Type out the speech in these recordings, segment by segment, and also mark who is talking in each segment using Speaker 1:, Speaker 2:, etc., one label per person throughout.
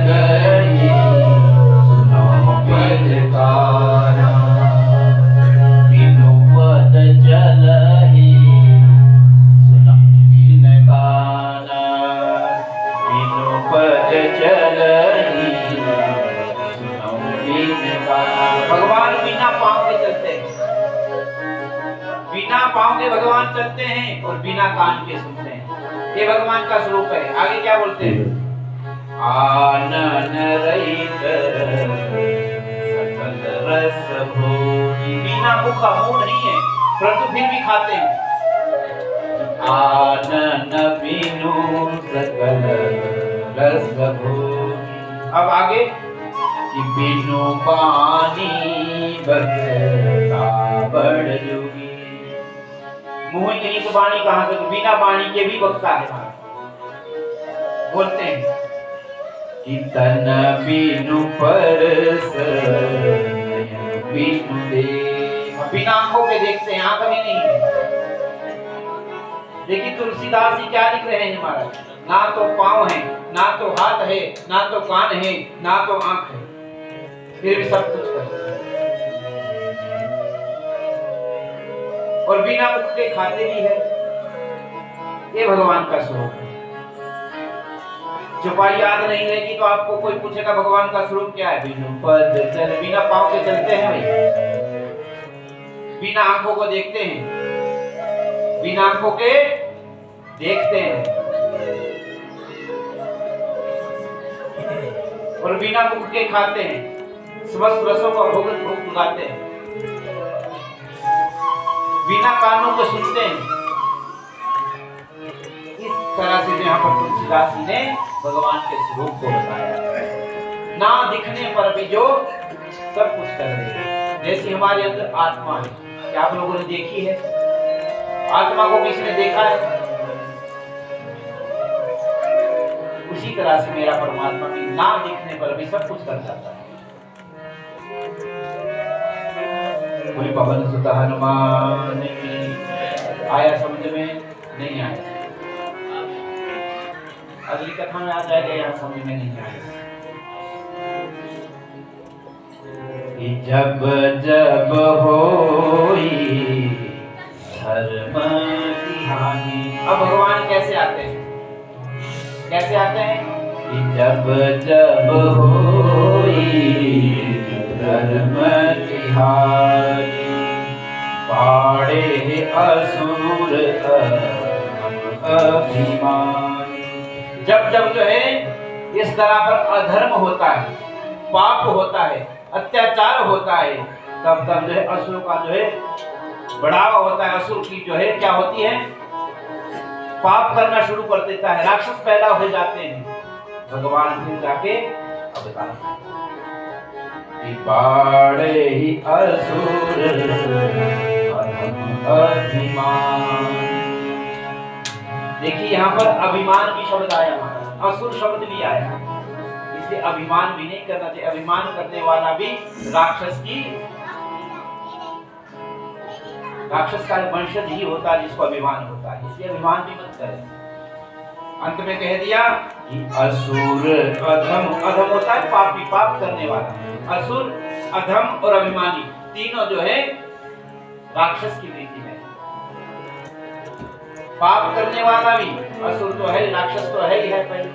Speaker 1: गई सुनो बिलकारा, बिनु पद चलहि सुनो बिनकारा, बिनु पद चलहि सुनो बिनकारा। भगवान बिना पाँव के चलते हैं, बिना पाँव के भगवान चलते हैं और बिना कान के सुनते हैं। ये भगवान का स्वरूप है। आगे क्या बोलते हैं? आनन रहित सकल रस भोगी, बिना मुख का मुंह नहीं है परंतु फिर भी खाते हैं। आनन बिनु सकल रस भोगी। अब आगे कि बिनु पानी बरता बड़ जोगी, मुंह ही नहीं तो वाणी कहां से? बिना वाणी के भी वक्ता है। बोलते हैं कि तन बिनु परस नयन बिनु देख, बिना आंखों के देखते हैं, आंख भी नहीं है। देखिए तुलसीदास जी क्या लिख रहे हैं महाराज, ना तो पांव है, ना तो हाथ है, ना तो कान है, ना तो आंख है, फिर भी सब कुछ करते हैं। और बिना मुख के खाते भी है। ये भगवान का स्वरूप है। चौपाई याद नहीं रहेगी तो आपको कोई पूछेगा भगवान का स्वरूप क्या है? बिनु पद चल, बिना पांव के चलते हैं भाई, बिना आंखों को देखते हैं, बिना आंखों के देखते हैं और बिना मुख के खाते हैं, समस्त रसों का भोग उगाते हैं, बिना कानों को सुनते हैं। इस तरह से यहाँ पर तुलसीदास जी ने भगवान के स्वरूप को बताया। ना दिखने पर भी जो सब कुछ कर रहे हैं। जैसे हमारे अंदर आत्मा है, क्या आप लोगों ने देखी है? आत्मा को किसने देखा है? उसी तरह से मेरा परमात्मा भी ना दिखने पर भी सब कुछ कर जाता है। बोले पवन सुत हनुमान की। आया समझ में? नहीं आया? अगली कथा में आ जाएगा, यहाँ समझ में नहीं आएगा। जब जब होई धर्म की हानि। अब भगवान कैसे आते हैं? कैसे आते हैं? जब जब होई धर्म की हानि, पाड़े असुर अभिमानी। जब जब जो है इस तरह पर अधर्म होता है, पाप होता है, अत्याचार होता है, तब तब जो है असुर का जो है बढ़ावा होता है। असुर की जो है क्या होती है? पाप करना शुरू कर देता है, राक्षस पैदा हो जाते हैं। भगवान फिर जाके अवतार पाड़े ही असुर अभिमान। देखिए यहाँ पर अभिमान भी शब्द आया, असुर शब्द भी आया, इसलिए अभिमान भी नहीं करना चाहिए। अभिमान करने वाला भी राक्षस का वंशज ही होता है जिसको अभिमान होता है, इसलिए अभिमान भी मत करें। अंत में कह दिया कि असुर अधम, अधम होता है पापी, पाप करने वाला। असुर, अधम और अभिमानी तीनों जो है राक्षस की रीति में। पाप करने वाला भी असुर तो है, राक्षस तो है ही है पहले।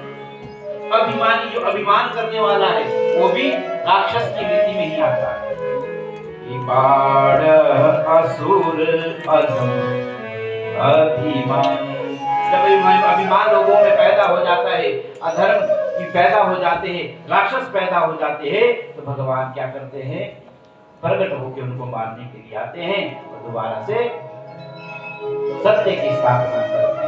Speaker 1: अभिमानी जो अभिमान करने वाला है वो भी राक्षस की रीति में ही आता है। असुर अधम अभिमान। जब अभिमान लोगों में पैदा हो जाता है, अधर्म की पैदा हो जाते हैं, राक्षस पैदा हो जाते हैं, तो भगवान क्या करते हैं? प्रकट होकर उनको मारने के लिए आते हैं और दोबारा से सत्य की स्थापना करते हैं।